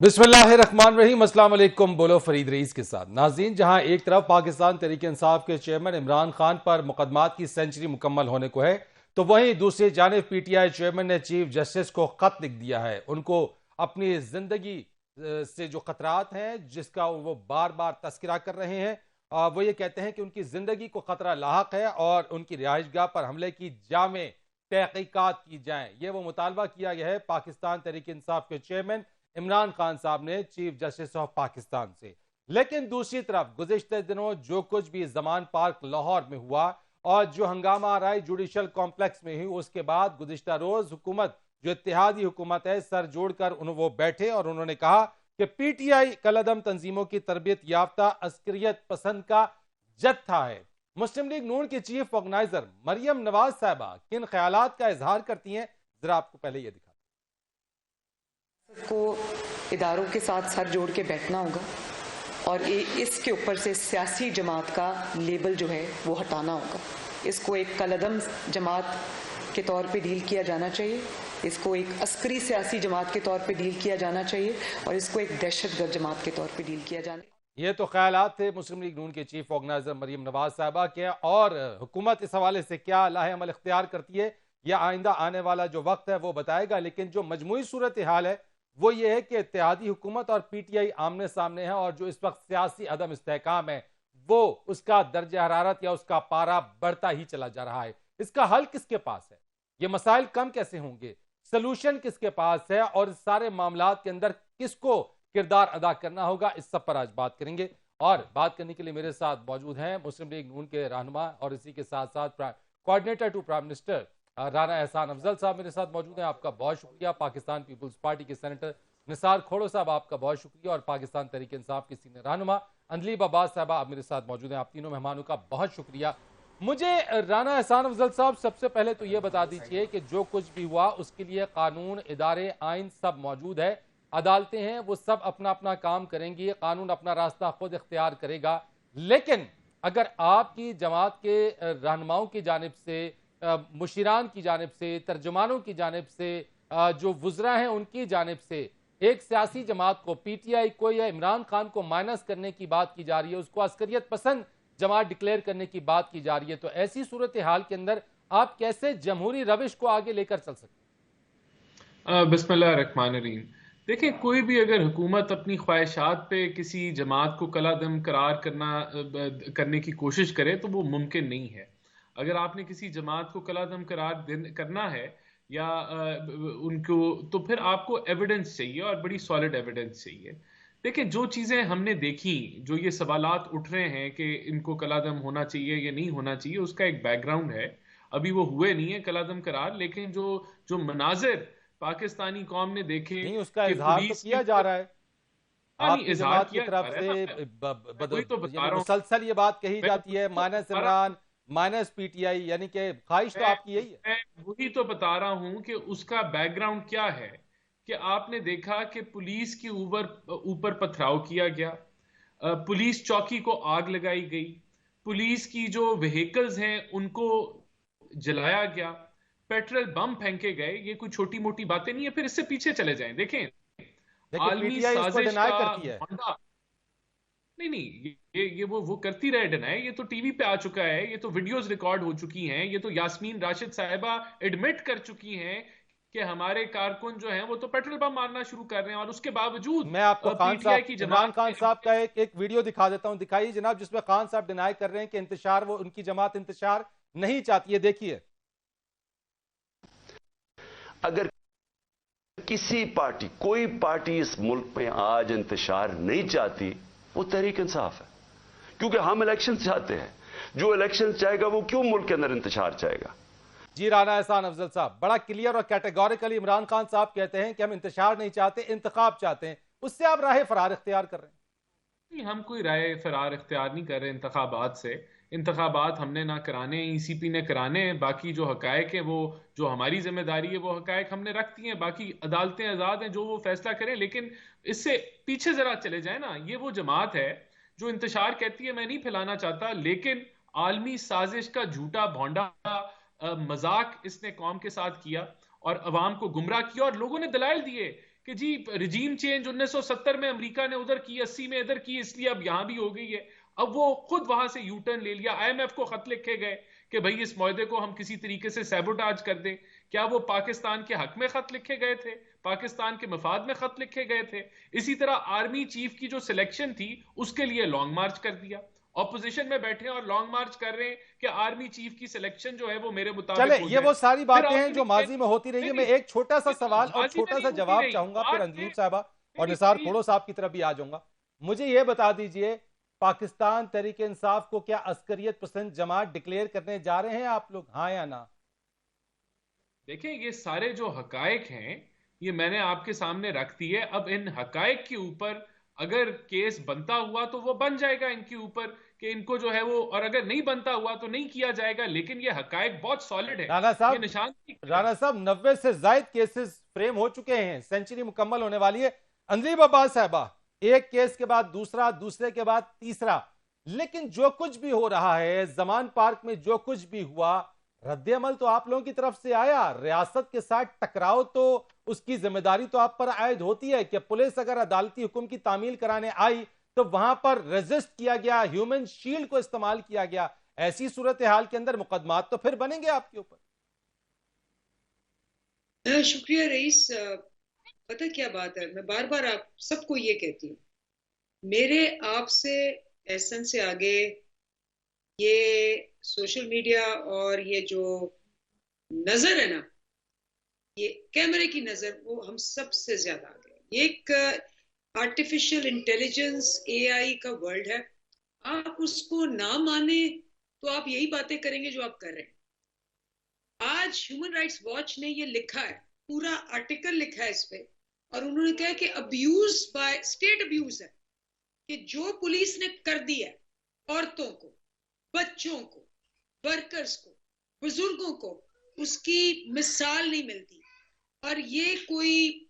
बिस्मिल्लाहिर्रहमानिर्रहीम, अस्सलाम वालेकुम। बोलो फरीद रईस के साथ। नाज़रीन, जहां एक तरफ पाकिस्तान तहरीक इंसाफ के चेयरमैन इमरान खान पर मुकदमात की सेंचुरी मुकम्मल होने को है, तो वहीं दूसरी जानिब पीटीआई चेयरमैन ने चीफ जस्टिस को खत लिख दिया है। उनको अपनी जिंदगी से जो खतरात हैं, जिसका वो बार बार तस्करा कर रहे हैं, वो ये कहते हैं कि उनकी जिंदगी को खतरा लाहक है और उनकी रिहाइशगाह पर हमले की जामे तहकीकात की जाए। ये वो मुतालबा किया गया है पाकिस्तान तहरीक इंसाफ के चेयरमैन इमरान खान साहब ने चीफ जस्टिस ऑफ पाकिस्तान से। लेकिन दूसरी तरफ गुज़िश्ता दिनों जो कुछ भी जमान पार्क लाहौर में हुआ और जो हंगामा राय जुडिशल कॉम्प्लेक्स में हुई, उसके बाद गुज़िश्ता रोज हुकूमत, जो इत्तेहादी हुकूमत है, सर जोड़कर वो बैठे और उन्होंने कहा कि पीटीआई कलदम तंजीमों की तरबियत याफ्ता अस्करियत पसंद का जत्था है। मुस्लिम लीग नून की चीफ ऑर्गेनाइजर मरियम नवाज साहबा किन ख्यालात का इजहार करती हैं, जरा आपको पहले यह दिखा को इदारों के साथ सर जोड़ के बैठना होगा और इसके ऊपर से सियासी जमात का लेबल जो है वो हटाना होगा। इसको एक कलदम जमात के तौर पे डील किया जाना चाहिए, इसको एक अस्करी सियासी जमात के तौर पे डील किया जाना चाहिए और इसको एक दहशतगर्द जमात के तौर पे डील किया जाना। ये तो ख्यालात थे मुस्लिम लीग नून के चीफ ऑर्गेनाइजर मरियम नवाज साहबा के, और हुकूमत इस हवाले से क्या लाहे अमल इख्तियार करती है या आइंदा आने वाला जो वक्त है वो बताएगा। लेकिन जो मजमूई सूरत हाल है वो ये है कि इत्तेहादी हुकूमत और पीटीआई आमने सामने है, और जो इस वक्त सियासी अदम इस्तेहकाम है वो उसका दर्ज हरारत या उसका पारा बढ़ता ही चला जा रहा है। इसका हल किसके पास है, ये मसाइल कम कैसे होंगे, सलूशन किसके पास है, और इस सारे मामलात के अंदर किसको किरदार अदा करना होगा, इस सब पर आज बात करेंगे। और बात करने के लिए मेरे साथ मौजूद हैं मुस्लिम लीग नून के रहनुमा और इसी के साथ साथ coordinator to prime minister Rana Ehsan Afzal साहब मेरे साथ मौजूद हैं, आपका बहुत शुक्रिया। पाकिस्तान पीपुल्स पार्टी के सेनेटर निसार खोड़ो साहब, आपका बहुत शुक्रिया। और पाकिस्तान तहरीक इंसाफ की सीनियर रहनुमा अंदलीब अब्बास साहबा आप मेरे साथ मौजूद हैं। आप तीनों मेहमानों का बहुत शुक्रिया। मुझे राना एहसान अफजल साहब सबसे पहले तो ये बता दीजिए कि जो कुछ भी हुआ उसके लिए कानून, इदारे, आइन सब मौजूद है, अदालतें हैं, वो सब अपना अपना काम करेंगी, कानून अपना रास्ता खुद इख्तियार करेगा। लेकिन अगर आपकी जमात के रहनुमाओं की जानिब से, मुशीरान की जानिब से, तर्जुमानों की जानिब से, जो वुज़रा हैं उनकी जानिब से एक सियासी जमात को, पीटीआई को या इमरान खान को माइनस करने की बात की जा रही है, उसको अस्करियत पसंद जमात डिक्लेयर करने की बात की जा रही है, तो ऐसी सूरत हाल के अंदर आप कैसे जमहूरी रविश को आगे लेकर चल सकते? बिस्मिल्लाह रहमान रहीम। देखिए, कोई भी अगर हुकूमत अपनी ख्वाहिशात पे किसी जमात को कलादम करार करने की कोशिश करे तो वो मुमकिन नहीं है। अगर आपने किसी जमात को कलादम करार करना है या उनको, तो फिर आपको एविडेंस चाहिए और बड़ी सॉलिड एविडेंस चाहिए। देखिए, जो चीज़ें हमने देखी, जो ये सवालात उठ रहे हैं कि इनको कलादम होना चाहिए या नहीं होना चाहिए, उसका एक बैकग्राउंड है। अभी वो हुए नहीं है कलादम करार, लेकिन जो जो मनाजिर पाकिस्तानी कौम ने देखे नहीं, उसका कि इजहार तो किया जा रहा है आपकी इजहार जमात की किया तरफ जा से। रहा है मैं वही तो बता रहा हूँ। मुसलसल ये बात कही मैं जाती है, माइनस बता रहा इमरान माइनस पीटीआई, यानी कि ख्वाहिश तो आपकी यही है। मैं वही तो बता रहा हूं कि उसका बैकग्राउंड क्या है। कि आपने देखा कि पुलिस के ऊपर ऊपर पथराव किया गया, पुलिस चौकी को आग लगाई गई, पुलिस की जो व्हीकल्स हैं उनको जलाया गया, पेट्रोल बम फेंके गए। ये कोई छोटी मोटी बातें नहीं है। फिर इससे पीछे चले जाएं, देखें देखिए आलमी पीटीआई इसको साजिश डिनाई का करती है। भंडा। नहीं नहीं, ये वो करती रहे डिनाई। ये तो टीवी पे आ चुका है, ये तो वीडियोस रिकॉर्ड हो चुकी हैं, ये तो यास्मीन राशिद साहिबा एडमिट कर चुकी हैं कि हमारे कारकुन जो हैं वो तो पेट्रोल बम मारना शुरू कर रहे हैं, और उसके बावजूद मैं आपको खान पीटीआई साहब, की इमरान जमात खान साहब का एक वीडियो दिखा देता हूं, दिखाइए जनाब, जिसमें खान साहब डिनाई कर रहे हैं कि इंतशार, वो उनकी जमात इंतशार नहीं चाहती है। देखिए, अगर किसी पार्टी, कोई पार्टी इस मुल्क में आज इंतशार नहीं चाहती, वो तहरीक इंसाफ है। क्योंकि हम इलेक्शन चाहते हैं। जो इलेक्शन चाहेगा वो क्यों मुल्क के अंदर इंतशार चाहेगा? जी राना एहसान अफजल साहब, बड़ा क्लियर और कैटेगोरिकली इमरान खान साहब कहते हैं कि हम इंतशार नहीं चाहते, इंतखाब चाहते हैं। उससे आप राह फरार इख्तियार कर रहे हैं। नहीं, हम कोई राय फरार इख्तियार नहीं कर रहे इंतखाबात से। इंतखाबात हमने ना कराने, ईसीपी ने कराने हैं। बाकी जो हकायक है, वो जो हमारी जिम्मेदारी है, वो हकायक हमने रख दी हैं। बाकी अदालतें आज़ाद हैं, जो वो फैसला करें। लेकिन इससे पीछे जरा चले जाए ना। ये वो जमात है जो इंतशार कहती है मैं नहीं फैलाना चाहता, लेकिन आलमी साजिश का झूठा भोंडा मजाक इसने कौम के साथ किया और अवाम को गुमराह किया, और लोगों ने दलाइल दिए कि जी रिजीम चेंज 1970 में अमेरिका ने उधर की, 80 में इधर की, इसलिए अब यहां भी हो गई है। अब वो खुद वहां से यू टर्न ले लिया। IMF को खत लिखे गए कि भाई इस मुआहदे को हम किसी तरीके से सैबोटाज कर दें। क्या वो पाकिस्तान के हक में खत लिखे गए थे? पाकिस्तान के मफाद में खत लिखे गए थे? इसी तरह आर्मी चीफ की जो सिलेक्शन थी उसके लिए लॉन्ग मार्च कर दिया। ऑपोजिशन में बैठे और लॉन्ग मार्च कर रहे हैं कि आर्मी चीफ की सिलेक्शन जो है वो मेरे मुताबिक चले, हो ये जाए। वो सारी फिर बातें हैं आपने जो माजी में होती रही है। मैं एक छोटा सा सवाल और माजी में छोटा नहीं सा होती जवाब रही, चाहूंगा, फिर बात अंजलीब है। साहबा और नहीं, निसार नहीं, खोड़ो साहब की तरफ भी आ जाऊंगा। मुझे ये बता दीजिए, पाकिस्तान तहरीक इंसाफ को क्या अस्करियत पसंद जमात डिक्लेयर करने जा रहे हैं आप लोग, हाँ या ना? देखें, ये सारे जो हकायक हैं ये मैंने आपके सामने रख दिए। अब इन हकायक के ऊपर अगर केस बनता हुआ तो वो बन जाएगा इनके ऊपर कि इनको जो है वो, और अगर नहीं बनता हुआ तो नहीं किया जाएगा। लेकिन ये हकायक बहुत सॉलिड है, ये निशान राणा साहब 90 से ज्यादा केसेस फ्रेम हो चुके हैं, सेंचुरी मुकम्मल होने वाली है। अंजलीब अब्बास साहबा, एक केस के बाद दूसरा, दूसरे के बाद तीसरा, लेकिन जो कुछ भी हो रहा है, जमान पार्क में जो कुछ भी हुआ, रद्द-ए-अमल तो आप लोगों की तरफ से आया। रियासत के साथ टकराव तो उसकी जिम्मेदारी तो आप पर आयद होती है कि पुलिस अगर अदालती हुक्म की तामील कराने आई तो वहां पर रेजिस्ट किया गया, ह्यूमन शील्ड को इस्तेमाल किया गया। ऐसी सूरत हाल के अंदर मुकदमात तो फिर बनेंगे आपके ऊपर। शुक्रिया रईस। पता क्या बात है, मैं बार बार आप सबको ये कहती हूँ, मेरे आपसे एहसन से आगे ये सोशल मीडिया और ये जो नजर है ना, ये कैमरे की नजर, वो हम सबसे ज्यादा आगे। ये एक आर्टिफिशियल इंटेलिजेंस AI का वर्ल्ड है। आप उसको ना माने तो आप यही बातें करेंगे जो आप कर रहे हैं। आज ह्यूमन राइट्स वॉच ने ये लिखा है, पूरा आर्टिकल लिखा है इस पे, और उन्होंने कहा कि अब्यूज बाय स्टेट अब्यूज है, कि जो पुलिस ने कर दिया है औरतों को, बच्चों को, वर्कर्स को, बुजुर्गों को, उसकी मिसाल नहीं मिलती। और ये कोई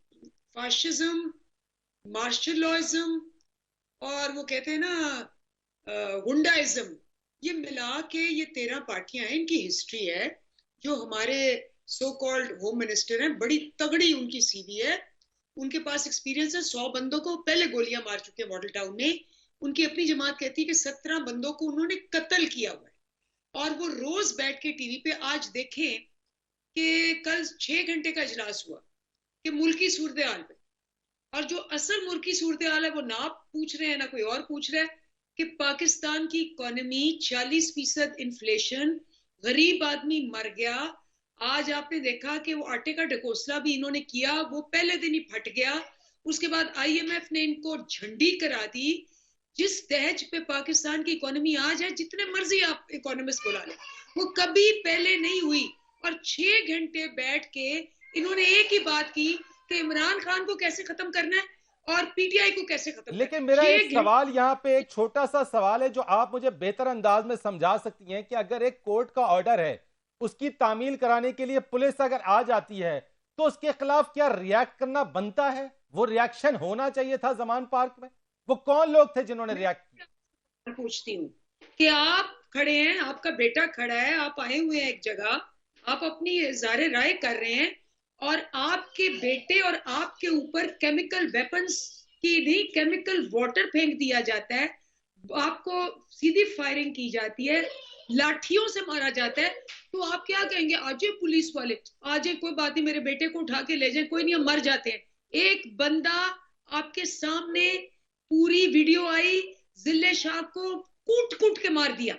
फाशिज्म, मार्शल लॉइज्म और वो कहते हैं ना गुंडाइज्म, ये मिला के ये 13 पार्टियां हैं, इनकी हिस्ट्री है। जो हमारे सो कॉल्ड होम मिनिस्टर हैं, बड़ी तगड़ी उनकी CV है, उनके पास एक्सपीरियंस है। 100 बंदों को पहले गोलियां मार चुके हैं मॉडल टाउन में। उनकी अपनी जमात कहती है कि 17 बंदों को उन्होंने कत्ल किया हुआ है, और वो रोज बैठ के टीवी पे, आज देखें कि कल 6 घंटे का इजलास हुआ कि मुल्की सूरत हाल पे, और जो असल मुल्की सूरत हाल है वो ना आप पूछ रहे हैं ना कोई और पूछ रहा है, कि पाकिस्तान की इकोनॉमी 40% इन्फ्लेशन, गरीब आदमी मर गया। आज आपने देखा कि वो आटे का ढकोसला भी इन्होंने किया, वो पहले दिन ही फट गया। उसके बाद IMF ने इनको झंडी करा दी। जिस दहज पे पाकिस्तान की इकोनॉमी आज है, जितने मर्जी आप इकोनॉमिस्ट बुला लें, वो कभी पहले नहीं हुई। और 6 घंटे बैठ के इन्होंने एक ही बात की कि इमरान खान को कैसे खत्म करना है और PTI को कैसे खत्म। लेकिन मेरा एक सवाल यहाँ पे, एक छोटा सा सवाल है जो आप मुझे बेहतर अंदाज में समझा सकती हैं कि अगर एक कोर्ट का ऑर्डर है, उसकी तामील कराने के लिए पुलिस अगर आ जाती है तो उसके खिलाफ क्या रिएक्ट करना बनता है? वो रिएक्शन होना चाहिए था जमान पार्क में। वो कौन लोग थे जिन्होंने रिएक्ट किया? पूछती हूँ कि आप खड़े हैं, आपका बेटा खड़ा है, आप आए हुए हैं एक जगह, आप अपनी इज़हार राय कर रहे हैं, और आपके बेटे और आपके ऊपर केमिकल वेपन्स की नहीं, केमिकल वाटर फेंक दिया जाता है, आपको सीधी फायरिंग की जाती है, लाठियों से मारा जाता है, तो आप क्या कहेंगे? आज पुलिस वाले आज कोई बात नहीं, मेरे बेटे को उठा के ले जाए, कोई नहीं, हम मर जाते हैं। एक बंदा आपके सामने, पूरी वीडियो आई, जिले शाह को कूट कूट के मार दिया।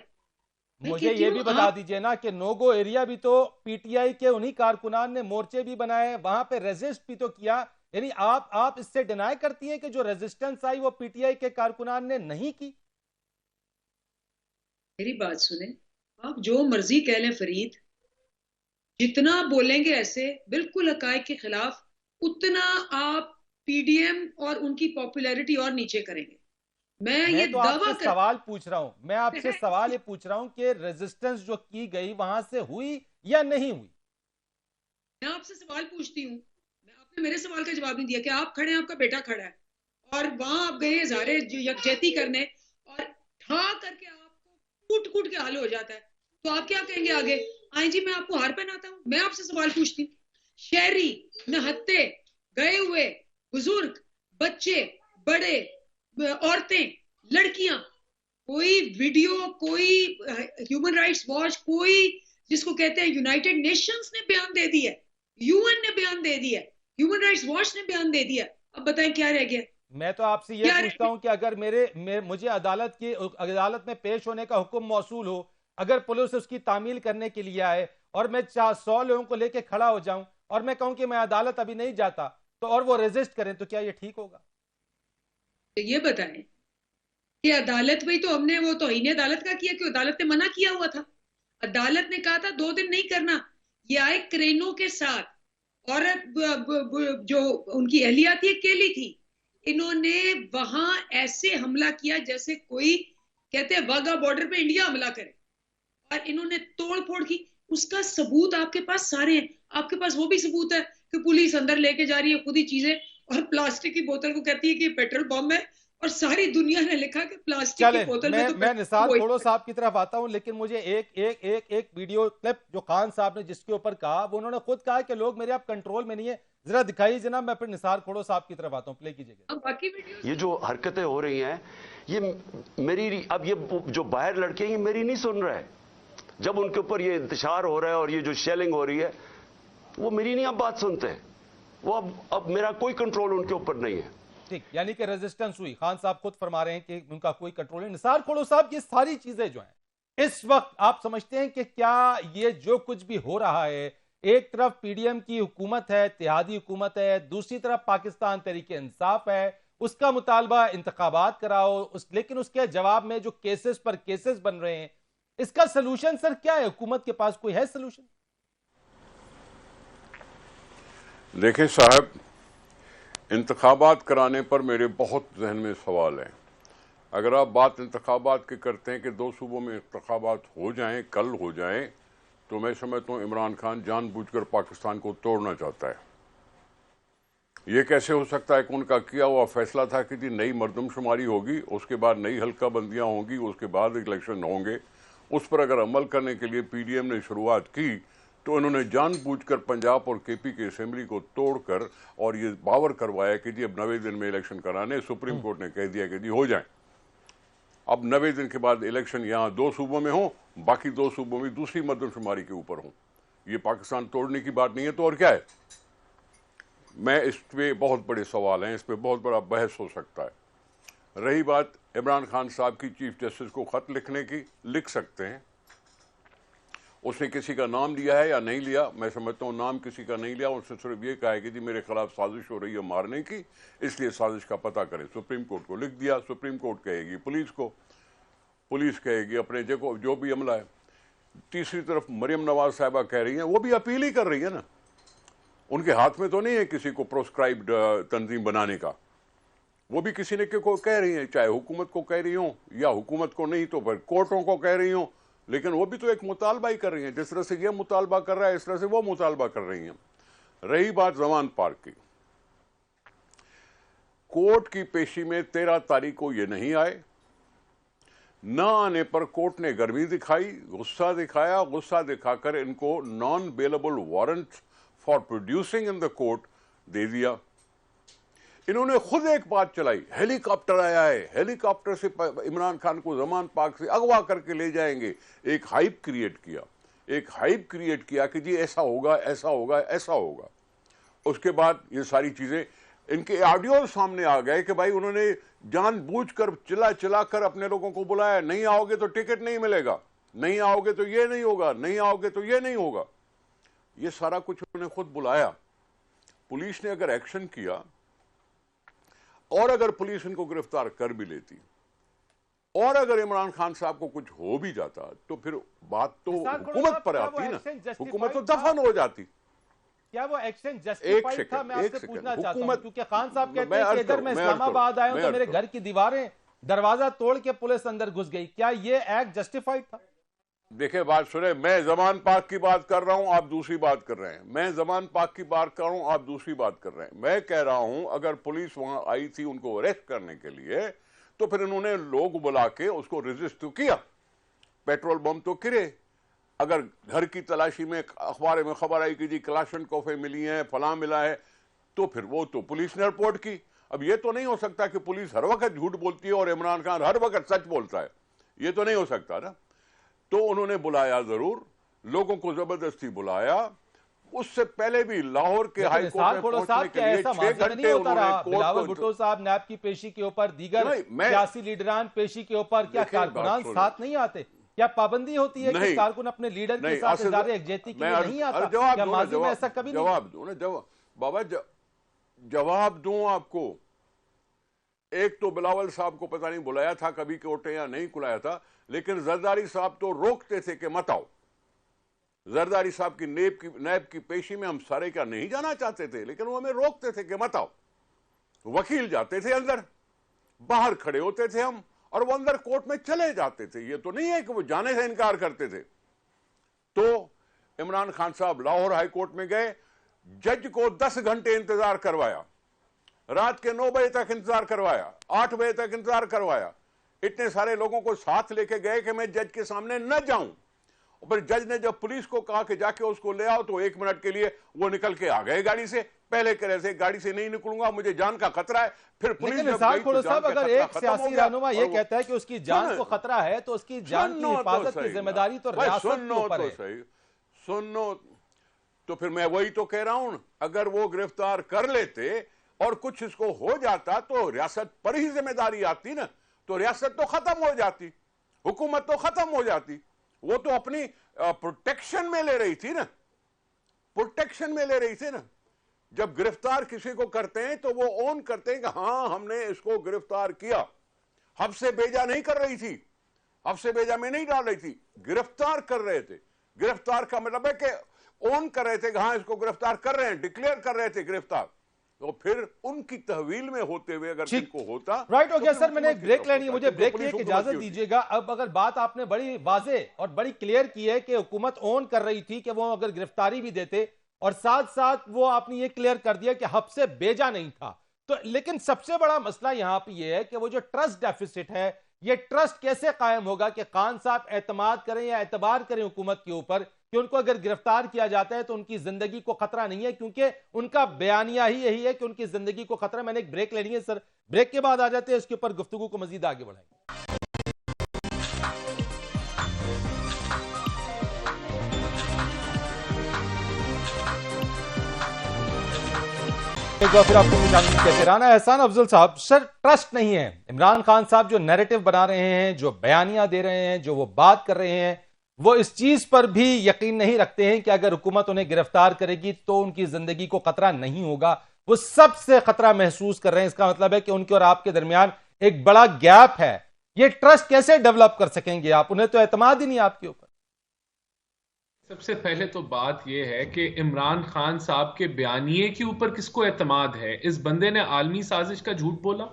मुझे ये भी बता दीजिए ना कि नोगो एरिया भी तो PTI के उन्हीं कारकुनान ने मोर्चे भी बनाए, वहां पे रेजिस्ट भी तो किया। यानी आप इससे डिनाई करती हैं कि जो रेजिस्टेंस आई वो PTI के कारकुनान ने नहीं की? मेरी बात सुने, आप जो मर्जी कह लें फरीद, जितना बोलेंगे ऐसे बिल्कुल हकायक के खिलाफ, उतना आप PDM और उनकी पॉपुलैरिटी और नीचे करेंगे। मैं ये तो दावा आपसे सवाल पूछ रहा हूं, मैं आपसे सवाल ये पूछ रहा हूं कि रेजिस्टेंस जो की गई वहां से हुई या नहीं हुई? मैं आपसे सवाल पूछती हूँ, आपने मेरे सवाल का जवाब नहीं दिया कि आप खड़े हैं, आपका बेटा खड़ा है, और वहां आप गए इज़हारे यकजहती करने, और ठा करके आपको कूट कूट के हाल हो जाता है, तो आप क्या कहेंगे आगे? आई जी, मैं आपको हार पहनाता हूँ। मैं आपसे सवाल पूछती हूँ, शहरी नहत्ते गए हुए बुजुर्ग, बच्चे, बड़े, औरतें, लड़कियां, कोई वीडियो, कोई ह्यूमन राइट्स वॉच, कोई जिसको कहते हैं यूनाइटेड नेशंस ने बयान दे दिया, यूएन ने बयान दे दिया, ह्यूमन राइट्स वॉच ने बयान दे दिया। अब बताएं क्या रह गया? मैं तो आपसे ये पूछता हूं कि अगर मुझे अदालत में पेश होने का हुक्म मौसूल हो, अगर पुलिस उसकी तामील करने के लिए आए और मैं 100 लोगों को लेकर खड़ा हो जाऊं और मैं कहूं कि मैं अदालत अभी नहीं जाता, तो और वो रेजिस्ट करें, तो क्या ये ठीक होगा? तो ये बताएं कि अदालत में तो हमने वो तौहीन अदालत का किया कि अदालत ने मना किया हुआ था। अदालत ने कहा था 2 दिन नहीं करना। ये आए क्रेनों के साथ, औरत जो उनकी एहलिया थी अकेली थी, इन्होंने वहां ऐसे हमला किया जैसे कोई कहते हैं वाघा बॉर्डर पे इंडिया हमला करे, और इन्होंने तोड़ फोड़ की। उसका सबूत आपके पास सारे हैं। आपके पास वो भी सबूत है कि पुलिस अंदर लेके जा रही है खुद ही चीजें, और प्लास्टिक की बोतल को कहती है कि पेट्रोल बम है, और सारी दुनिया ने लिखा कि प्लास्टिक की बोतल में तो मैं निसार खोड़ो साहब की तरफ आता हूं, लेकिन मुझे एक वीडियो क्लिप जो खान साहब ने जिसके ऊपर कहा, वो उन्होंने खुद कहा कि लोग मेरे आप कंट्रोल में नहीं है, जरा दिखाइए जनाब। मैं फिर निसार खोड़ो साहब की तरफ आता हूं, प्ले कीजिएगा। बाकी वीडियो ये जो हरकतें हो रही हैं, ये मेरी, अब ये जो बाहर लड़के हैं ये मेरी नहीं सुन रहे हैं। जब उनके ऊपर ये इंतशार हो रहा है और ये जो शेलिंग हो रही है, वो मेरी नहीं अब बात सुनते हैं। वो अब मेरा कोई कंट्रोल उनके ऊपर नहीं है। ठीक, यानी कि रेजिस्टेंस हुई। खान साहब खुद फरमा रहे हैं कि उनका कोई कंट्रोल नहीं। निसार खोड़ो साहब, ये सारी चीजें जो हैं इस वक्त आप समझते हैं कि क्या ये जो कुछ भी हो रहा है, एक तरफ पीडीएम की हुकूमत है, इत्तेहादी हुकूमत है, दूसरी तरफ पाकिस्तान तहरीके इंसाफ है, उसका मुतालबा इंतखाबात कराओ, लेकिन उसके जवाब में जो केसेस पर केसेस बन रहे हैं, इसका सलूशन सर क्या है? हुकूमत के पास कोई है सलूशन? देखिए साहब, इंतखाबात कराने पर मेरे बहुत जहन में सवाल है। अगर आप बात इंतखाबात की करते हैं कि 2 सूबों में इंतखाबात हो जाएं, कल हो जाएं, तो मैं समझता हूं इमरान खान जानबूझकर पाकिस्तान को तोड़ना चाहता है। ये कैसे हो सकता है कि उनका किया हुआ फैसला था कि जी नई मरदमशुमारी होगी, उसके बाद नई हल्का बंदियां होंगी, उसके बाद इलेक्शन होंगे, उस पर अगर अमल करने के लिए पीडीएम ने शुरुआत की, तो उन्होंने जानबूझकर पंजाब और केपी की असेंबली को तोड़कर और ये बावर करवाया कि जी अब 90 दिन में इलेक्शन कराने। सुप्रीम कोर्ट ने कह दिया कि जी हो जाए। अब 90 दिन के बाद इलेक्शन यहाँ 2 सूबों में हो, बाकी 2 सूबों में दूसरी मरदमशुमारी के ऊपर हो। ये पाकिस्तान तोड़ने की बात नहीं है, तो और क्या है? मैं इस पे बहुत बड़े सवाल हैं, इस पे बहुत बड़ा बहस हो सकता है। रही बात इमरान खान साहब की चीफ जस्टिस को खत लिखने की, लिख सकते हैं। उसने किसी का नाम लिया है या नहीं लिया, मैं समझता हूँ नाम किसी का नहीं लिया। उसने सिर्फ ये कहा है कि जी मेरे खिलाफ साजिश हो रही है मारने की, इसलिए साजिश का पता करें। सुप्रीम कोर्ट को लिख दिया। सुप्रीम कोर्ट कहेगी पुलिस को, पुलिस कहेगी अपने जगह जो भी अमला है। तीसरी तरफ मरियम नवाज साहिबा कह रही हैं, वो भी अपील ही कर रही है ना, उनके हाथ में तो नहीं है किसी को प्रोस्क्राइब्ड तंजीम बनाने का। वो भी किसी ने को कह रही हैं, चाहे हुकूमत को कह रही हो या हुकूमत को नहीं तो फिर कोर्टों को कह रही हो, लेकिन वो भी तो एक मुतालबा ही कर रही हैं। जिस तरह से ये मुतालबा कर रहा है, इस तरह से वो मुतालबा कर रही हैं। रही बात जमान पार्क की, कोर्ट की पेशी में 13 तारीख को ये नहीं आए। न आने पर कोर्ट ने गर्मी दिखाई, गुस्सा दिखाया। गुस्सा दिखाकर इनको non bailable warrant for producing in the court दे दिया। इन्होंने खुद एक बात चलाई, हेलीकॉप्टर आया है, हेलीकॉप्टर से इमरान खान को जमान पार्क से अगवा करके ले जाएंगे। एक हाइप क्रिएट किया, एक हाइप क्रिएट किया कि जी ऐसा होगा, ऐसा होगा, ऐसा होगा। उसके बाद ये सारी चीजें, इनके ऑडियो सामने आ गए कि भाई उन्होंने जानबूझकर चिल्ला चिल्ला कर अपने लोगों को बुलाया, नहीं आओगे तो टिकट नहीं मिलेगा, नहीं आओगे तो ये नहीं होगा, नहीं आओगे तो ये नहीं होगा। ये सारा कुछ उन्होंने खुद बुलाया। पुलिस ने अगर एक्शन किया और अगर पुलिस इनको गिरफ्तार कर भी लेती और अगर इमरान खान साहब को कुछ हो भी जाता, तो फिर बात तो हुकूमत पर आती ना, हुकूमत तो दफन हो जाती। क्या वो एक्शन जस्टिफाइड था? मैं आपसे पूछना चाहता हूं, क्योंकि खान साहब कहते हैं कि इधर मैं इस्लामाबाद आया हूं तो मेरे घर की दीवारें, दरवाजा तोड़ के पुलिस अंदर घुस गई। क्या ये एक्ट जस्टिफाइड था? देखिए बात सुने, मैं जमान पाक की बात कर रहा हूं, आप दूसरी बात कर रहे हैं। मैं जमान पाक की बात कर रहा हूं, आप दूसरी बात कर रहे हैं। मैं कह रहा हूं अगर पुलिस वहां आई थी उनको अरेस्ट करने के लिए, तो फिर इन्होंने लोग बुला के उसको रेजिस्ट तो किया। पेट्रोल बम तो गिरे। अगर घर की तलाशी में अखबार में खबर आई कि जी कलाशनकोफे मिली हैं, फलां मिला है, तो फिर वो तो पुलिस ने रिपोर्ट की। अब ये तो नहीं हो सकता कि पुलिस हर वक्त झूठ बोलती है और इमरान खान हर वक्त सच बोलता है, ये तो नहीं हो सकता ना। तो उन्होंने बुलाया, जरूर लोगों को जबरदस्ती बुलाया। उससे पहले भी लाहौर के हाई कोर्ट में पहुंचने के लिए 6 घंटे उन्होंने बिलावल भुट्टो साहब नैब की पेशी के ऊपर, दीगर सियासी लीडरान पेशी के ऊपर, क्या कारकुनान साथ नहीं आते? क्या पाबंदी होती है कि कारकुन अपने लीडर के साथ इज़हार यकजहती के लिए नहीं आता? क्या माजी में ऐसा कभी नहीं? जवाब दो ना, बाबा जवाब दूं आपको। एक तो बिलावल साहब को पता नहीं बुलाया था कभी कोर्टे या नहीं बुलाया था, लेकिन जरदारी साहब तो रोकते थे कि मत आओ। जरदारी साहब की नैब की पेशी में हम सारे क्या नहीं जाना चाहते थे, लेकिन वो हमें रोकते थे कि मत आओ। वकील जाते थे अंदर, बाहर खड़े होते थे हम, और वो अंदर कोर्ट में चले जाते थे। ये तो नहीं है कि वो जाने से इनकार करते थे। तो इमरान खान साहब लाहौर हाई कोर्ट में गए, जज को 10 घंटे इंतजार करवाया, रात के 9 बजे तक इंतजार करवाया, 8 बजे तक इंतजार करवाया। इतने सारे लोगों को साथ लेके गए कि मैं जज के सामने न जाऊं। फिर जज ने जब पुलिस को कहा कि जाके उसको ले आओ, तो 1 मिनट के लिए वो निकल के आ गए गाड़ी से। पहले कह रहे थे गाड़ी से नहीं निकलूंगा, मुझे जान का खतरा है। फिर पुलिस जब गई तो साहब, अगर एक सियासी रहनुमा ये कहता है कि उसकी जान को खतरा है, तो उसकी जान की हिफाजत की जिम्मेदारी तो रियासत के ऊपर है। सुनो तो फिर मैं वही तो कह रहा हूं, अगर वो गिरफ्तार कर लेते और कुछ इसको हो जाता तो रियासत पर ही जिम्मेदारी आती ना, तो रियासत तो खत्म हो जाती, हुकूमत तो खत्म हो जाती। वो तो अपनी प्रोटेक्शन में ले रही थी ना, प्रोटेक्शन में ले रही थी ना। जब गिरफ्तार किसी को करते हैं तो वो ओन करते हैं कि हाँ हमने इसको गिरफ्तार किया। हब्से बेजा नहीं कर रही थी, हब्से बेजा में नहीं डाल रही थी, गिरफ्तार कर रहे थे। गिरफ्तार का मतलब है कि ओन कर रहे थे कि हाँ इसको गिरफ्तार कर रहे हैं, डिक्लेयर कर रहे थे गिरफ्तार। तो फिर उनकी तहवील में होते हुए अगर इनको होता। राइट हो गया सर, मैंने एक ब्रेक लेनी है, मुझे ब्रेक की इजाजत दीजिएगा। अब अगर बात आपने बड़ी वाजे और बड़ी क्लियर की है कि हुकूमत ओन कर रही थी कि वो अगर गिरफ्तारी भी देते, और साथ साथ वो आपने ये क्लियर कर दिया कि हब से बेजा नहीं था, तो लेकिन सबसे बड़ा मसला यहां पे ये है कि वो जो ट्रस्ट डेफिसिट है, ये ट्रस्ट कैसे कायम होगा कि खान साहब एतमाद करें या एतबार करें हुकूमत के ऊपर कि उनको अगर गिरफ्तार किया जाता है तो उनकी जिंदगी को खतरा नहीं है, क्योंकि उनका बयानिया ही यही है कि उनकी जिंदगी को खतरा। मैंने एक ब्रेक लेनी है सर, ब्रेक के बाद आ जाते हैं, इसके ऊपर गुफ्तगू को मजीद आगे बढ़ाएंगे। एक बार फिर आपको कहते रहना एहसान अफजल साहब, सर ट्रस्ट नहीं है। इमरान खान साहब जो नैरेटिव बना रहे हैं, जो बयानियां दे रहे हैं, जो वो बात कर रहे हैं, वो इस चीज पर भी यकीन नहीं रखते हैं कि अगर हुकूमत उन्हें गिरफ्तार करेगी तो उनकी जिंदगी को खतरा नहीं होगा। वो सबसे खतरा महसूस कर रहे हैं। इसका मतलब है कि उनके और आपके दरमियान एक बड़ा गैप है। ये ट्रस्ट कैसे डेवलप कर सकेंगे आप? उन्हें तो एतमाद ही नहीं आपके ऊपर। सबसे पहले तो बात यह है कि इमरान खान साहब के बयानिए के ऊपर किसको एतमाद है? इस बंदे ने आलमी साजिश का झूठ बोला।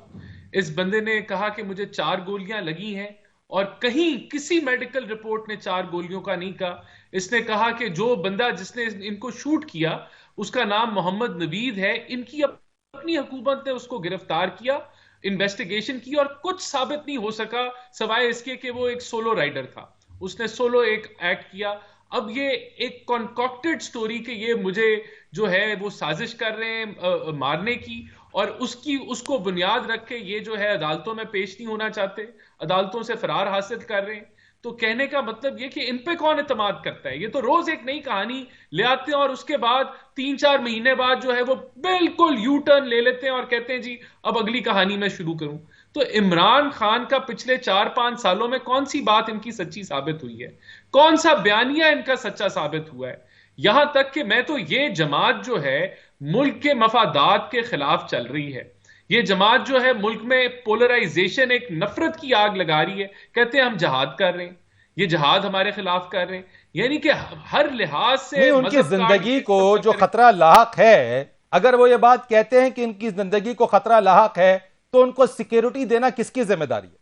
इस बंदे ने कहा कि मुझे 4 गोलियां लगी हैं, और कहीं किसी मेडिकल रिपोर्ट ने 4 गोलियों का नहीं कहा। इसने कहा कि जो बंदा जिसने इनको शूट किया उसका नाम मोहम्मद नवीद है। इनकी अपनी हुकूमत ने उसको गिरफ्तार किया, इन्वेस्टिगेशन की, और कुछ साबित नहीं हो सका सिवाय इसके कि वो एक सोलो राइडर था, उसने सोलो एक एक्ट किया। अब ये एक कॉन्कॉक्टेड स्टोरी कि ये मुझे जो है वो साजिश कर रहे हैं मारने की, और उसको बुनियाद रख के ये जो है अदालतों में पेश नहीं होना चाहते, अदालतों से फरार हासिल कर रहे हैं। तो कहने का मतलब ये कि इन पे कौन एतमाद करता है? ये तो रोज एक नई कहानी ले आते हैं और उसके बाद 3-4 महीने बाद जो है वो बिल्कुल यू टर्न ले लेते हैं और कहते हैं जी अब अगली कहानी मैं शुरू करूं। तो इमरान खान का पिछले 4-5 सालों में कौन सी बात इनकी सच्ची साबित हुई है? कौन सा बयानिया इनका सच्चा साबित हुआ है? यहां तक कि मैं तो ये जमात जो है मुल्क के मफादात के खिलाफ चल रही है। ये जमात जो है मुल्क में पोलराइजेशन, एक नफरत की आग लगा रही है। कहते हैं हम जहाद कर रहे हैं, ये जहाद हमारे खिलाफ कर रहे हैं, यानी कि हर लिहाज से उनकी जिंदगी को जो खतरा लाहक है, अगर वो ये बात कहते हैं कि इनकी जिंदगी को खतरा लाहक है, तो उनको सिक्योरिटी देना किसकी जिम्मेदारी है?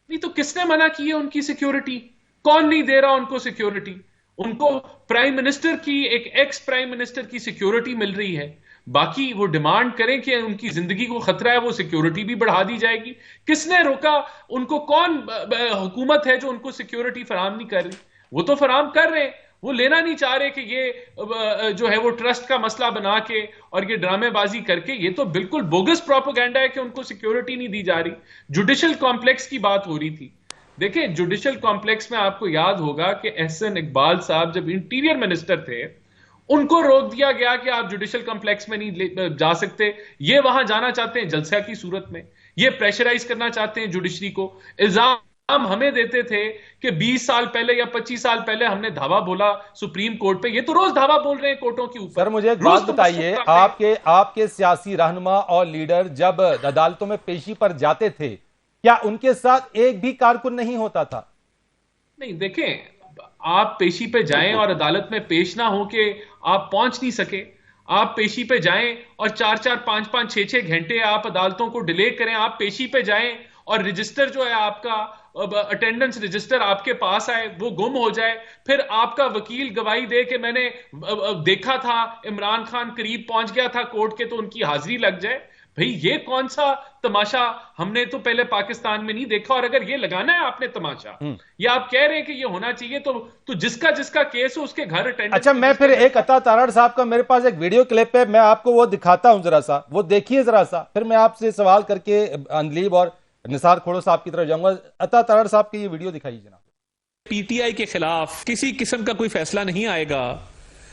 नहीं तो किसने मना की है उनकी सिक्योरिटी? कौन नहीं दे रहा उनको सिक्योरिटी? उनको प्राइम मिनिस्टर की, एक एक्स प्राइम मिनिस्टर की सिक्योरिटी मिल रही है। बाकी वो डिमांड करें कि उनकी जिंदगी को खतरा है, वो सिक्योरिटी भी बढ़ा दी जाएगी। किसने रोका उनको? कौन हुकूमत है जो उनको सिक्योरिटी फराहम नहीं कर रही? वो तो फराहम कर रहे हैं। वो लेना नहीं चाह रहे कि ये जो है वो ट्रस्ट का मसला बना के और ये ड्रामेबाजी करके, ये तो बिल्कुल बोगस प्रोपेगेंडा है कि उनको सिक्योरिटी नहीं दी जा रही। जुडिशल कॉम्प्लेक्स की बात हो रही थी, देखिए जुडिशल कॉम्प्लेक्स में आपको याद होगा कि एहसन इकबाल साहब जब इंटीरियर मिनिस्टर थे, उनको रोक दिया गया कि आप जुडिशल कॉम्प्लेक्स में नहीं जा सकते। ये वहां जाना चाहते हैं जलसा की सूरत में, ये प्रेशराइज करना चाहते हैं जुडिशरी को। इल्जाम हमें देते थे कि 20 साल पहले या 25 साल पहले हमने धावा बोला सुप्रीम कोर्ट पे, ये तो रोज धावा बोल रहे हैं कोर्टों के ऊपर। सर मुझे एक बात बताइए, आपके सियासी रहनुमा और लीडर जब अदालतों में पेशी पर जाते थे, क्या उनके साथ एक भी कारकुन नहीं होता था? नहीं, देखें, आप पेशी पे जाएं और अदालत में पेश ना हो के आप पहुंच नहीं सके, आप पेशी पे जाएं और 4-4, 5-5, 6-6 घंटे आप अदालतों को डिले करें, आप पेशी पे जाएं और रजिस्टर जो है आपका, अटेंडेंस रजिस्टर आपके पास आए, वो गुम हो जाए, फिर आपका वकील गवाही दे कि मैंने देखा था इमरान खान करीब पहुंच गया था कोर्ट के, तो उनकी हाजिरी लग जाए। भाई ये कौन सा तमाशा हमने तो पहले पाकिस्तान में नहीं देखा। और अगर ये लगाना है आपने तमाशा, या आप कह रहे हैं कि ये होना चाहिए, तो जिसका जिसका केस हो उसके घर अटेंडेंस। अच्छा, मैं फिर एक अता तारड़ साहब का मेरे पास एक वीडियो क्लिप है, मैं आपको वो दिखाता हूं, जरा सा वो देखिए जरा सा, फिर मैं आपसे सवाल करके अंदलीब और निसार खोड़ो साहब की तरफ जाऊंगा। अता तारड़ साहब की ये वीडियो दिखाइए जनाब। पीटीआई के खिलाफ किसी किस्म का कोई फैसला नहीं आएगा,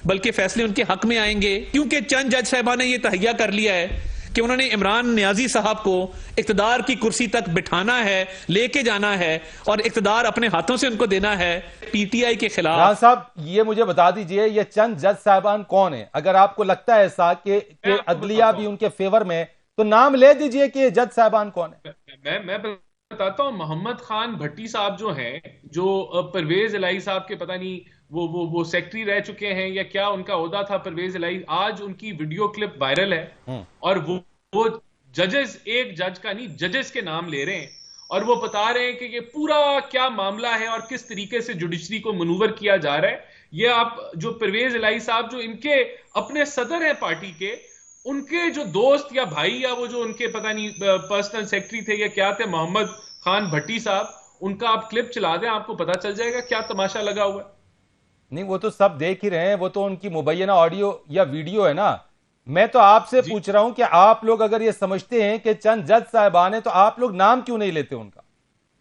बल्कि फैसले उनके हक में आएंगे, क्योंकि चंद जज साहबान ने यह तहैया कर लिया है कि उन्होंने इमरान नियाजी साहब को इक्तदार की कुर्सी तक बिठाना है, लेके जाना है और इक्तदार अपने हाथों से उनको देना है। पीटीआई के खिलाफ राना साहब ये मुझे बता दीजिए, ये चंद जज साहबान कौन है? अगर आपको लगता है ऐसा कि अदलिया भी उनके फेवर में, तो नाम ले दीजिए कि जज साहबान कौन है। मैं बताता हूं, मोहम्मद खान भट्टी साहब जो हैं, जो परवेज इलाही साहब के पता नहीं वो सेक्रेटरी रह चुके हैं या क्या उनका ओहदा था परवेज इलाही, आज उनकी वीडियो क्लिप वायरल है और वो जजेस, एक जज का नहीं, जजेस के नाम ले रहे हैं और वो बता रहे हैं कि ये पूरा क्या मामला है और किस तरीके से जुडिशरी को मनूवर किया जा रहा है। ये आप जो परवेज इलाही साहब जो इनके अपने सदर हैं पार्टी के, उनके जो दोस्त या भाई या वो जो उनके पता नहीं पर्सनल सेक्रेटरी थे या क्या थे, मोहम्मद खान भट्टी साहब, उनका आप क्लिप चला दें, आपको पता चल जाएगा क्या तमाशा लगा हुआ है। नहीं, वो तो सब देख ही रहे हैं, वो तो उनकी मुबैना ऑडियो या वीडियो है ना। मैं तो आपसे पूछ रहा हूं कि आप लोग अगर ये समझते हैं कि चंद जज साहबान है, तो आप लोग नाम क्यों नहीं लेते उनका?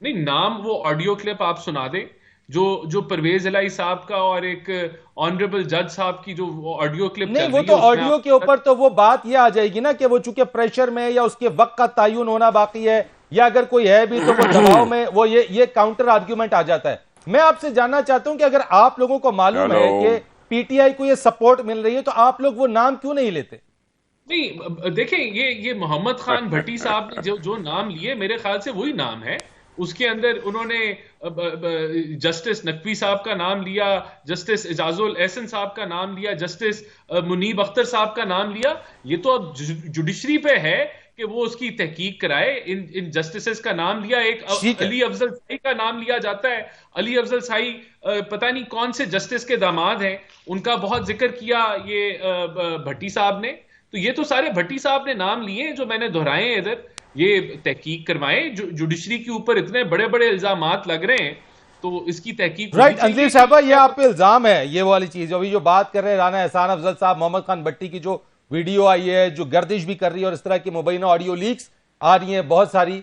नहीं, नाम वो ऑडियो क्लिप आप सुना दें जो परवेज इलाही साहब का और एक ऑनरेबल जज साहब की जो ऑडियो क्लिप नहीं, वो तो ऑडियो के ऊपर तो वो बात ये आ जाएगी ना कि वो चूंकि प्रेशर में या उसके वक्त का तयन होना बाकी है, या अगर कोई है भी तो वो दबाव में, वो ये काउंटर आर्ग्यूमेंट आ जाता है। मैं आपसे जानना चाहता हूं कि अगर आप लोगों को मालूम है कि पीटीआई को ये सपोर्ट मिल रही है, तो आप लोग वो नाम क्यों नहीं लेते? नहीं, देखें, ये मोहम्मद खान भट्टी साहब ने जो नाम लिए, मेरे ख्याल से वही नाम है। उसके अंदर उन्होंने जस्टिस नकवी साहब का नाम लिया, जस्टिस इजाजुल एहसन साहब का नाम लिया, जस्टिस मुनीब अख्तर साहब का नाम लिया। ये तो अब जुडिशरी पे है कि वो उसकी तहकीक कराए। इन जस्टिसेस का नाम लिया, एक अली अफजल साई का नाम लिया जाता है। अली अफजल साई पता नहीं कौन से जस्टिस के दामाद हैं, उनका बहुत जिक्र किया ये भट्टी साहब ने। तो ये तो सारे भट्टी साहब ने नाम लिए जो मैंने दोहराए हैं इधर। ये तहकीक करवाएं, जुडिशरी के ऊपर इतने बड़े बड़े इल्जामात लग रहे हैं, तो इसकी तहकीक। राइट, अंजीर साहबा, ये आप पे इल्जाम है, ये वाली चीज अभी जो बात कर रहे हैं राना एहसान अफजल साहब, मोहम्मद खान भट्टी की जो वीडियो आई है, जो गर्दिश भी कर रही है और इस तरह की मुबैना ऑडियो लीक्स आ रही हैं बहुत सारी।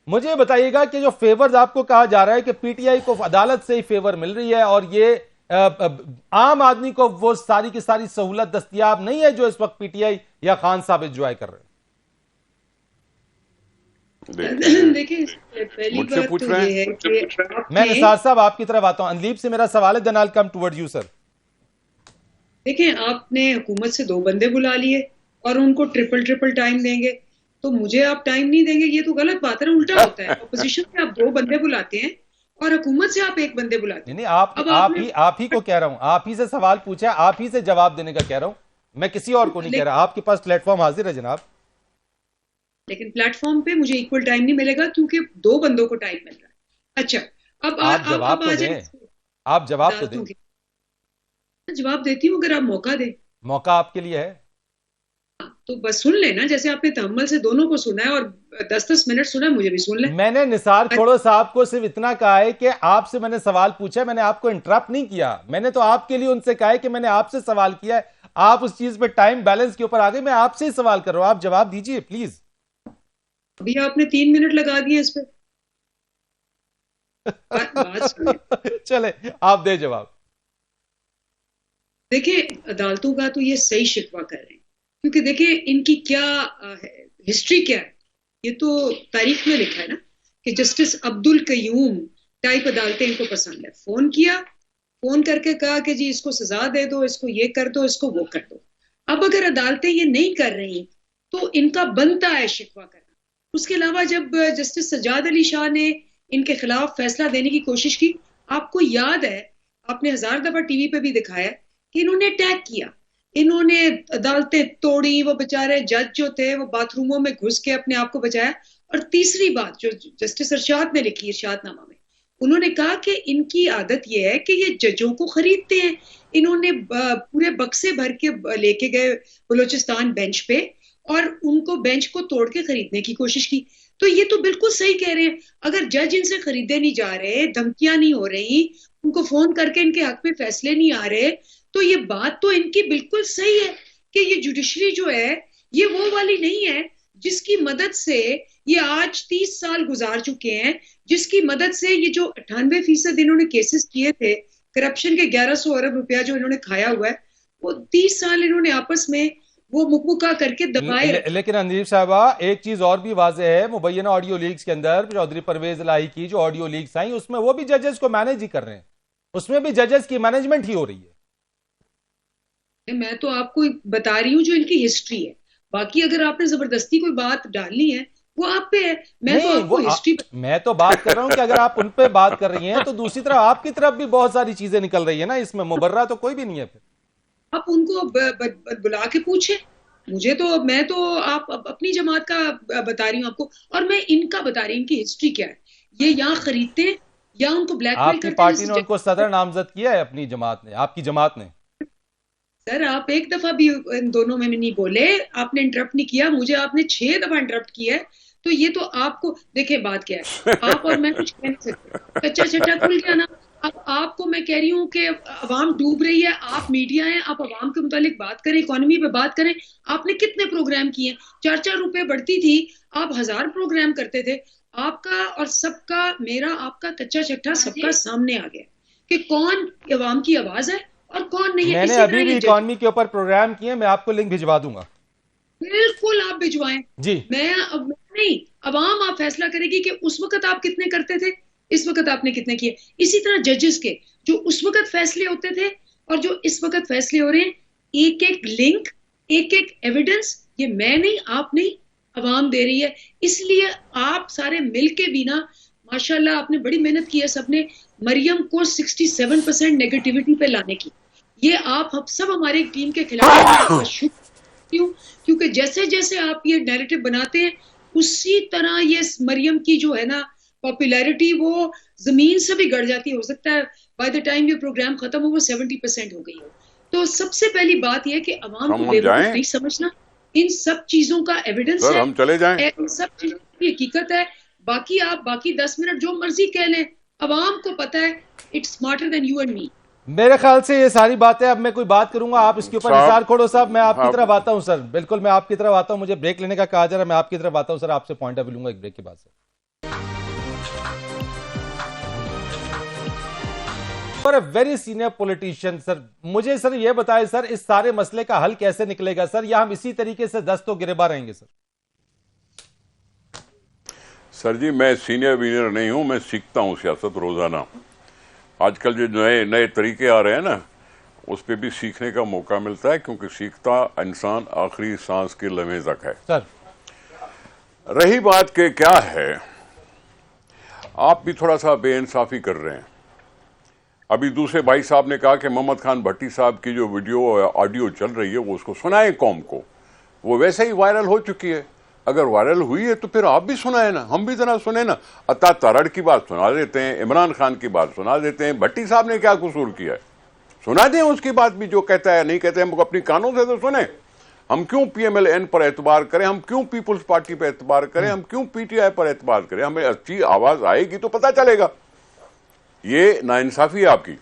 मुझे बताइएगा कि जो फेवर्स आपको कहा जा रहा है कि पीटीआई को अदालत से ही फेवर मिल रही है और ये आम आदमी को वो सारी की सारी सहूलत दस्तयाब नहीं है जो इस वक्त पीटीआई या खान साहब एंजॉय कर रहे हैं। देखिए, पहली बात पूछ तो रहे ये है कि मैं निसार साहब आपकी तरफ आता हूं, अनलीब से मेरा सवाल है, then I will come towards you sir. देखिए, आपने हुकूमत से 2 बंदे बुला लिए और उनको ट्रिपल टाइम देंगे, तो मुझे आप टाइम नहीं देंगे, ये तो गलत बात है, उल्टा होता है। अपोजिशन से आप 2 बंदे बुलाते हैं और हुकूमत से आप 1 बंदे बुलाते हैं। नहीं, आप ही को कह रहा हूं, आप ही से सवाल पूछा, आप ही से जवाब देने का कह रहा हूं, मैं किसी और को नहीं कह रहा। आपके पास प्लेटफॉर्म हाजिर है जनाब, लेकिन प्लेटफॉर्म पे मुझे इक्वल टाइम नहीं मिलेगा क्योंकि 2 बंदों को टाइम मिल रहा है। अच्छा, अब आप जवाब तो दें, आप जवाब तो दें। जवाब देती हूँ अगर आप मौका दें। मौका आपके लिए है। तो बस सुन लेना, जैसे आपने तहम्मुल से दोनों को सुना है और 10-10 मिनट सुना है, मुझे भी सुन ले। मैंने निसार खोड़ो साहब को सिर्फ इतना कहा है कि आपसे मैंने सवाल पूछा, मैंने आपको इंटरप्ट नहीं किया। मैंने तो आपके लिए उनसे कहा है कि मैंने आपसे सवाल किया है, आप उस चीज पे टाइम बैलेंस के ऊपर आ गए। मैं आपसे ही सवाल कर रहा हूं, आप जवाब दीजिए प्लीज। अभी आपने 3 मिनट लगा दिए इस पे। बात सुनिए। चले आप दे जवाब। देखिए, अदालतों का तो ये सही शिकवा कर रहे हैं, क्योंकि देखिए इनकी क्या हिस्ट्री क्या है, ये तो तारीख में लिखा है ना कि जस्टिस अब्दुल कयूम टाइप अदालतें इनको पसंद है। फोन किया, फोन करके कहा कि जी इसको सजा दे दो, इसको ये कर दो, इसको वो कर दो। अब अगर अदालतें ये नहीं कर रही तो इनका बनता है शिकवा करना। उसके अलावा जब जस्टिस सज्जाद अली शाह ने इनके खिलाफ फैसला देने की कोशिश की, आपको याद है, आपने 1000 दफा टीवी पे भी दिखाया कि इन्होंने अटैक किया, इन्होंने अदालतें तोड़ी, वो बेचारे जज जो थे वो बाथरूमों में घुस के अपने आप को बचाया। और तीसरी बात जो जस्टिस अरशाद ने लिखी इरशादनामा में, उन्होंने कहा कि इनकी आदत ये है कि ये जजों को खरीदते हैं। इन्होंने पूरे बक्से भर के लेके गए बलूचिस्तान बेंच पे और उनको बेंच को तोड़ के खरीदने की कोशिश की। तो ये तो बिल्कुल सही कह रहे हैं, अगर जज इनसे खरीदे नहीं जा रहे, धमकियां नहीं हो रही, उनको फोन करके इनके हक में फैसले नहीं आ रहे, तो ये बात तो इनकी बिल्कुल सही है कि ये जुडिशरी जो है ये वो वाली नहीं है जिसकी मदद से ये आज 30 साल गुजार चुके हैं, जिसकी मदद से ये जो 98% इन्होंने केसेस किए थे, करप्शन के 1100 अरब रुपया जो इन्होंने खाया हुआ है, वो 30 साल इन्होंने आपस में वो मुकमुका करके दबाए। लेकिन अंदीप साहबा एक चीज और भी वाज़ेह है, मुबैना ऑडियो लीक्स के अंदर चौधरी परवेज इलाही की जो ऑडियो लीक्स आई उसमें वो भी जजेस को मैनेज ही कर रहे हैं, उसमें भी जजेस की मैनेजमेंट ही हो रही है। मैं तो आपको बता रही हूँ जो इनकी हिस्ट्री है, बाकी अगर आपने जबरदस्ती कोई बात डालनी है वो आप पे है। मैं तो आपको हिस्ट्री मैं तो बात कर रहा हूँ कि अगर आप उन पे बात कर रही हैं तो दूसरी तरफ आपकी तरफ भी बहुत सारी चीजें निकल रही है ना, इसमें मुबर्रा तो कोई भी नहीं है। फिर आप उनको बुला के पूछे, मुझे तो, मैं तो आप अपनी जमात का बता रही हूँ आपको, और मैं इनका बता रही हूँ इनकी हिस्ट्री क्या है। ये यहाँ खरीदते हैं या उनको ब्लैकमेल करते हैं। आपकी पार्टी ने उनको सदर नामजद किया है, अपनी जमात ने, आपकी जमात ने। सर आप एक दफा भी इन दोनों में नहीं बोले, आपने इंटरप्ट नहीं किया, मुझे आपने 6 दफा इंटरप्ट किया है। तो ये तो आपको देखे बात क्या है, आप और मैं कुछ कह नहीं सकते, कच्चा छट्टा खुल गया ना। अब आपको मैं कह रही हूँ कि अवाम डूब रही है, आप मीडिया हैं, आप अवाम के मुतालिक बात करें, इकोनॉमी पे बात करें। आपने कितने प्रोग्राम किए, 4-4 रुपए बढ़ती थी, आप 1000 प्रोग्राम करते थे। आपका और सबका, मेरा आपका कच्चा छट्टा सबका सामने आ गया कि कौन अवाम की आवाज है और कौन नहीं है। मैंने अभी भी इकोनॉमी के ऊपर प्रोग्राम किए, मैं आपको लिंक भिजवा दूंगा। बिल्कुल आप भिजवाएं जी। मैं अब नहीं, अवाम आप फैसला करेगी कि उस वक्त आप कितने करते थे, इस वक्त आपने कितने किए। इसी तरह जजेस के जो उस वक्त फैसले होते थे और जो इस वक्त फैसले हो रहे हैं, एक एक लिंक, एक एक एविडेंस, ये मैं नहीं, आप नहीं, अवाम दे रही है। इसलिए आप सारे मिलके भी ना, माशाल्लाह आपने बड़ी मेहनत की है सबने, मरियम को 67% नेगेटिविटी पे लाने की। ये आप सब हमारे टीम के खिलाफ क्योंकि जैसे जैसे आप ये नैरेटिव बनाते हैं उसी तरह ये मरियम की जो है ना पॉपुलैरिटी वो जमीन से भी गड़ जाती है। हो सकता है बाय द टाइम ये प्रोग्राम खत्म हो वो 70% हो गई हो। तो सबसे पहली बात यह कि अवाम को बेवकूफ नहीं समझना, इन सब चीजों का एविडेंस है, हम चले जाएं। इन सब चीजों की हकीकत है। बाकी आप बाकी 10 मिनट जो मर्जी कह लें, अवाम को पता है, it's smarter than you and me. मेरे ख्याल से ये सारी बातें, अब मैं कोई बात करूंगा आप इसके ऊपर निसार खोड़ो साहब, मैं आपकी तरफ आता हूं सर, बिल्कुल मैं आपकी तरफ आता हूं, मुझे ब्रेक लेने का कहा जा रहा है, मैं आपकी तरफ आता हूं सर, आपसे पॉइंट ऑफ व्यू लूंगा एक ब्रेक के बाद। Sir very senior politician sir, मुझे सर ये बताएं सर, इस सारे मसले का हल कैसे निकलेगा सर, या हम इसी तरीके से दस्तों गिरबा रहेंगे सर? सर जी मैं सीनियर वीनियर नहीं हूं, मैं सीखता हूं सियासत रोजाना। आजकल जो नए नए तरीके आ रहे हैं ना, उस पर भी सीखने का मौका मिलता है, क्योंकि सीखता इंसान आखिरी सांस के लम्हे तक है। सर रही बात के क्या है, आप भी थोड़ा सा बेइंसाफी कर रहे हैं। अभी दूसरे भाई साहब ने कहा कि मोहम्मद खान भट्टी साहब की जो वीडियो ऑडियो चल रही है वो उसको सुनाएं कौम को, वो वैसे ही वायरल हो चुकी है। अगर वायरल हुई है तो फिर आप भी सुनाए ना, हम भी जरा सुने ना। अता तारड़ की बात सुना देते हैं, इमरान खान की बात सुना देते हैं, भट्टी साहब ने क्या कसूर किया है, सुना दें उसकी बात भी, जो कहता है नहीं कहते, हम अपनी कानों से तो सुने। हम क्यों PMLN पर एतबार करें, हम क्यों पीपुल्स पार्टी पर एतबार करें, हम क्यों PTI पर एतबार करें? हमें अच्छी आवाज आएगी तो पता चलेगा। ये नाइंसाफी है आपकी।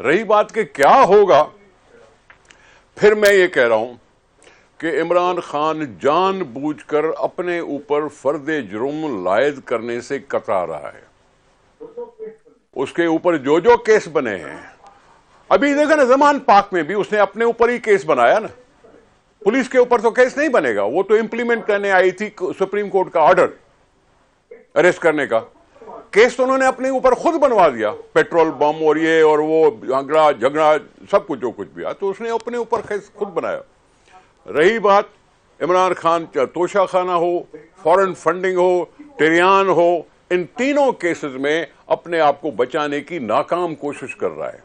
रही बात कि क्या होगा, फिर मैं ये कह रहा हूं कि इमरान खान जानबूझकर अपने ऊपर फर्दे जुर्म लायद करने से कतरा रहा है। उसके ऊपर जो जो केस बने हैं, अभी देखो ना, जमान पाक में भी उसने अपने ऊपर ही केस बनाया ना। पुलिस के ऊपर तो केस नहीं बनेगा, वो तो इंप्लीमेंट करने आई थी सुप्रीम कोर्ट का ऑर्डर अरेस्ट करने का। केस तो उन्होंने अपने ऊपर खुद बनवा दिया, पेट्रोल बम और ये और वो झगड़ा सब कुछ, जो कुछ भी आ, तो उसने अपने ऊपर केस खुद बनाया। रही बात इमरान खान, तोशा खाना हो, फॉरेन फंडिंग हो, टिरियान हो, इन तीनों केसेस में अपने आप को बचाने की नाकाम कोशिश कर रहा है।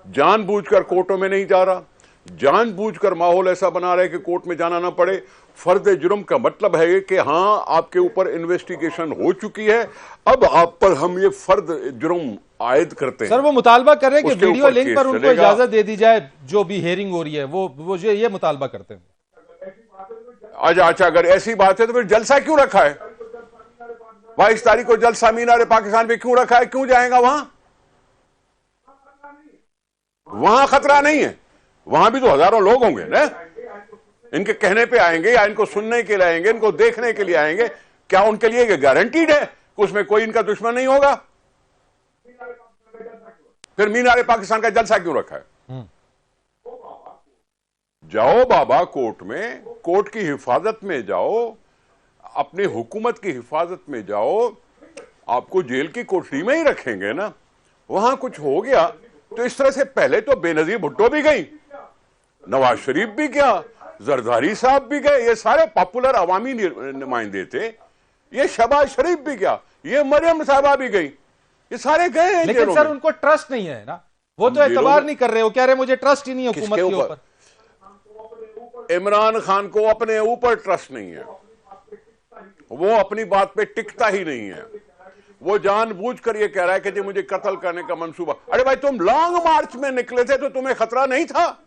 जानबूझकर कोर्टों में नहीं जा रहा, जानबूझकर माहौल ऐसा बना रहा है कि कोर्ट में जाना ना पड़े। फर्द जुर्म का मतलब है कि हाँ, आपके ऊपर इन्वेस्टिगेशन हो चुकी है, अब आप पर हम ये फर्द जुर्म आयद करते हैं। सर वो मुतालबा कर रहे हैं कि वीडियो लिंक पर उनको इजाजत दे दी जाए, जो भी हेयरिंग हो रही है वो ये मुतालबा करते हैं। अच्छा, अगर ऐसी बात है तो फिर जलसा क्यों रखा है? 22 तारीख को जलसा मीनार पाकिस्तान पे क्यों रखा है? क्यों जाएगा वहां? वहां खतरा नहीं है, वहां भी तो हजारों लोग होंगे ना, इनके कहने पे आएंगे या इनको सुनने के लिए आएंगे, इनको देखने के लिए आएंगे। क्या उनके लिए गारंटीड है कि उसमें कोई इनका दुश्मन नहीं होगा? फिर मीनार पाकिस्तान का जलसा क्यों रखा है? जाओ बाबा कोर्ट में, कोर्ट की हिफाजत में जाओ, अपनी हुकूमत की हिफाजत में जाओ। आपको जेल की कोठरी में ही रखेंगे ना। वहां कुछ हो गया तो इस तरह से पहले तो बेनजीर भुट्टो भी गई, नवाज शरीफ भी गया, जरदारी साहब भी गए, ये सारे पॉपुलर अवामी नुमाइंदे थे। ये शहबाज शरीफ भी गया, ये मरियम साहबा भी गई, ये सारे गए हैं। लेकिन सर उनको ट्रस्ट नहीं है ना, वो तो एतबार नहीं कर रहे, वो कह रहे मुझे ट्रस्ट ही नहीं है हुकूमत के ऊपर। इमरान खान को अपने ऊपर ट्रस्ट नहीं है, वो अपनी बात पे टिकता ही नहीं है। वो जानबूझकर ये कह रहा है कि जी मुझे कत्ल करने का मंसूबा। अरे भाई, तुम लॉन्ग मार्च में निकले थे तो तुम्हें खतरा नहीं था?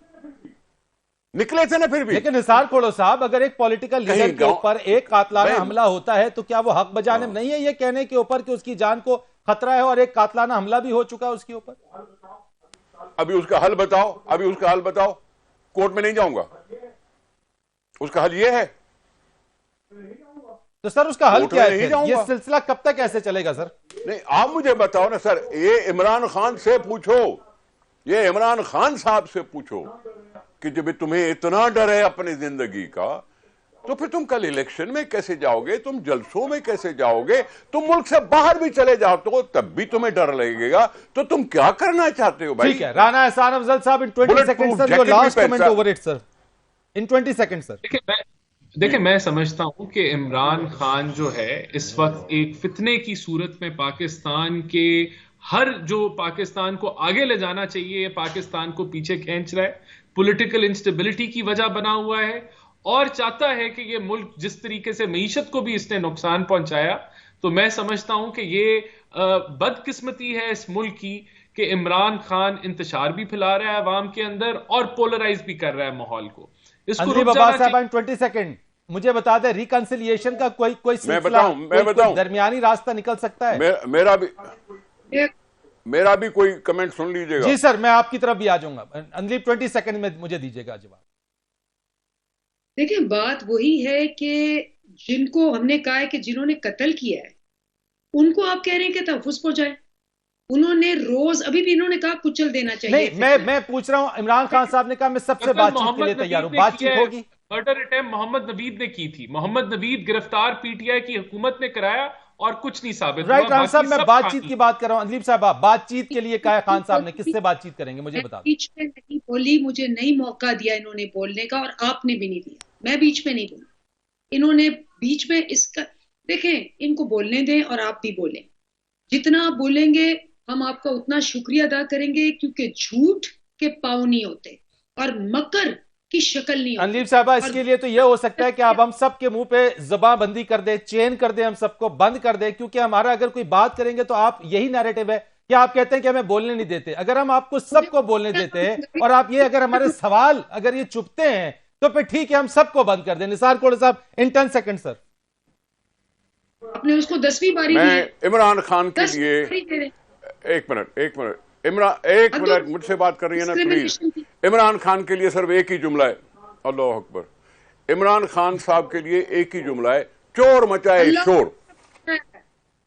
निकले थे ना फिर भी। लेकिन निसार खोड़ो साहब, अगर एक पॉलिटिकल लीडर के ऊपर एक कातलाना हमला होता है तो क्या वो हक बजानिब नहीं है ये कहने के ऊपर कि उसकी जान को खतरा है, और एक कातलाना हमला भी हो चुका है उसके ऊपर? अभी उसका हल बताओ। कोर्ट में नहीं जाऊंगा, उसका हल ये है। तो सर उसका हल क्या है? ये सिलसिला कब तक ऐसे चलेगा सर? नहीं, आप मुझे बताओ ना सर, ये इमरान खान से पूछो, ये इमरान खान साहब से पूछो कि जब तुम्हें इतना डर है अपनी जिंदगी का, तो फिर तुम कल इलेक्शन में कैसे जाओगे? तुम जलसों में कैसे जाओगे? तुम मुल्क से बाहर भी चले जाओ तो तब भी तुम्हें डर लगेगा। तो तुम क्या करना चाहते हो भाई? ठीक है, राना एहसान अफजल साहब, इन 20 second sir, your last comment over it sir, in 20 second sir. देखिए, मैं समझता हूं कि इमरान खान जो है इस वक्त एक फितने की सूरत में पाकिस्तान के हर जो पाकिस्तान को आगे ले जाना चाहिए, पाकिस्तान को पीछे खींच रहा है, पॉलिटिकल इंस्टेबिलिटी की वजह बना हुआ है, और चाहता है कि ये मुल्क जिस तरीके से मईशत को भी इसने नुकसान पहुंचाया, तो मैं समझता हूं कि ये बदकिस्मती है इस मुल्क की कि इमरान खान इंतशार भी फैला रहा है अवाम के अंदर और पोलराइज भी कर रहा है माहौल को। इसको रुक जाना चाहिए। 20 सेकंड मुझे बता दे, रिकंसिलिएशन का कोई सिलसिला, मैं बताऊं, दरमियानी रास्ता निकल सकता है? मेरा भी कोई कमेंट सुन लीजिएगा। जी सर, मैं आपकी तरफ भी आ जाऊंगा। अंदलीब 20 सेकंड में मुझे दीजिएगा जवाब। देखिए, बात वही है कि जिनको हमने कहा है कि जिन्होंने कत्ल किया है उनको आप कह रहे हैं कि तहफ़्फ़ुज़ पहुंचाए। उन्होंने रोज अभी भी इन्होंने कहा कुचल देना चाहिए। नहीं, मैं पूछ रहा हूं, इमरान खान साहब ने कहा मैं सबसे बातचीत के लिए तैयार हूं, बातचीत होगी। मर्डर अटेम्प्ट मोहम्मद नवीद ने की थी, मोहम्मद नवीद गिरफ्तार पीटीआई की हुकूमत ने कराया और कुछ नहीं साबित हुआ। राइट खान साहब, मैं बातचीत की बात कर रहा हूं। अंदलीब साहब, बातचीत के लिए कहा खान साहब ने, किससे बातचीत करेंगे मुझे बता दो। बीच में नहीं बोली, मुझे नहीं मौका दिया इन्होंने बोलने का, और आपने भी नहीं दिया। मैं बीच में नहीं बोली, इन्होंने बीच में इसका। देखें, इनको बोलने दें और आप भी बोलें। जितना आप बोलेंगे हम आपका उतना शुक्रिया अदा करेंगे, क्योंकि झूठ के पाँव नहीं होते और मकर की शक्ल नहीं होती। अंदलीब साहबा, इसके लिए तो यह हो सकता है कि आप हम सब के मुंह पे जबानबंदी कर दे, चेन कर दे, हम सबको बंद कर दे, क्योंकि हमारा अगर कोई बात करेंगे तो आप, यही नैरेटिव है कि आप कहते हैं कि हमें बोलने नहीं देते। अगर हम आपको सबको बोलने देते हैं और आप ये अगर हमारे सवाल अगर ये चुपते हैं तो फिर ठीक है, हम सबको बंद कर दें। निसार कोड़ा साहब इन 10 सेकंड सर। आपने उसको 10वीं बारी मैं दी। इमरान खान के लिए एक मिनट इमरान एक मिनट मुझसे बात कर रही है ना प्लीज। इमरान खान के लिए सिर्फ एक ही जुमला है, अल्लाह अकबर। इमरान खान साहब के लिए एक ही जुमला है, चोर मचाए शोर।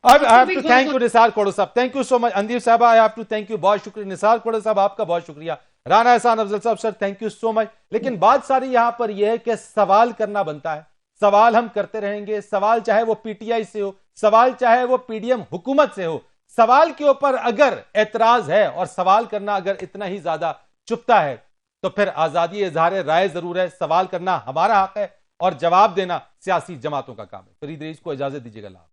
I have to thank you Nisar Koda sahab, thank you so much. Andeep sahab I have to thank you, बहुत शुक्रिया। निसार कोड़ा साहब आपका बहुत शुक्रिया। राना एहसान अफजल साहब sir thank you so much. लेकिन बात सारी यहां पर यह है कि सवाल करना बनता है, सवाल हम करते रहेंगे। सवाल चाहे वो पीटीआई से हो, सवाल चाहे वो पीडीएम हुकूमत से हो, सवाल के ऊपर अगर एतराज है और सवाल करना अगर इतना ही ज्यादा चुपता है तो फिर आजादी इजहार राय जरूर है। सवाल करना हमारा हक है और जवाब देना सियासी जमातों का काम है। फरीद रईस को इजाजत दीजिएगा।